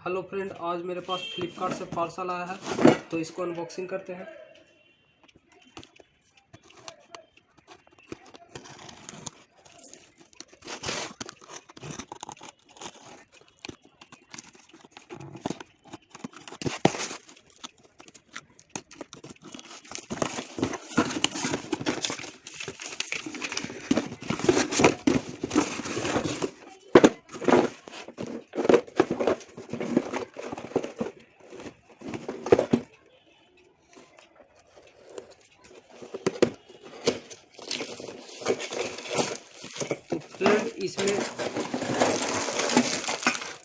Hello friend, आज मेरे पास फ्लिपकार्ट से पार्सल आया है तो इसको अनबॉक्सिंग करते हैं।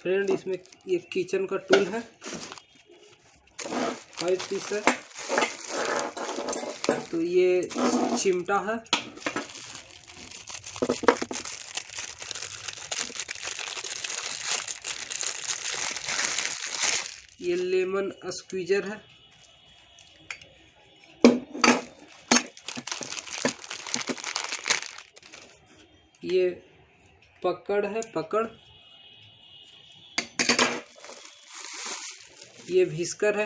फ्रेंड इसमें ये किचन का टूल है, 5 पीस है। तो ये चिमटा है, ये लेमन स्क्वीजर है, ये पकड़ है, पकड़, ये व्हिस्कर है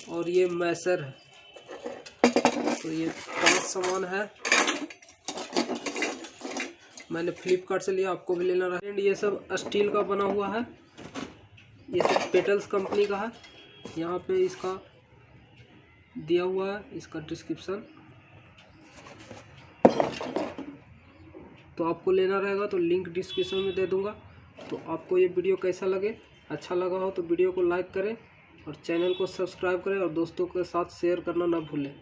और ये मैसर है। तो ये 5 सामान है, मैंने फ्लिपकार्ट से लिया, आपको भी लेना रहा। ये सब स्टील का बना हुआ है, ये सब पेटल्स कंपनी का है। यहाँ पे इसका दिया हुआ है, इसका डिस्क्रिप्शन। तो आपको लेना रहेगा तो लिंक डिस्क्रिप्शन में दे दूंगा। तो आपको ये वीडियो कैसा लगे, अच्छा लगा हो तो वीडियो को लाइक करें और चैनल को सब्सक्राइब करें और दोस्तों के साथ शेयर करना ना भूलें।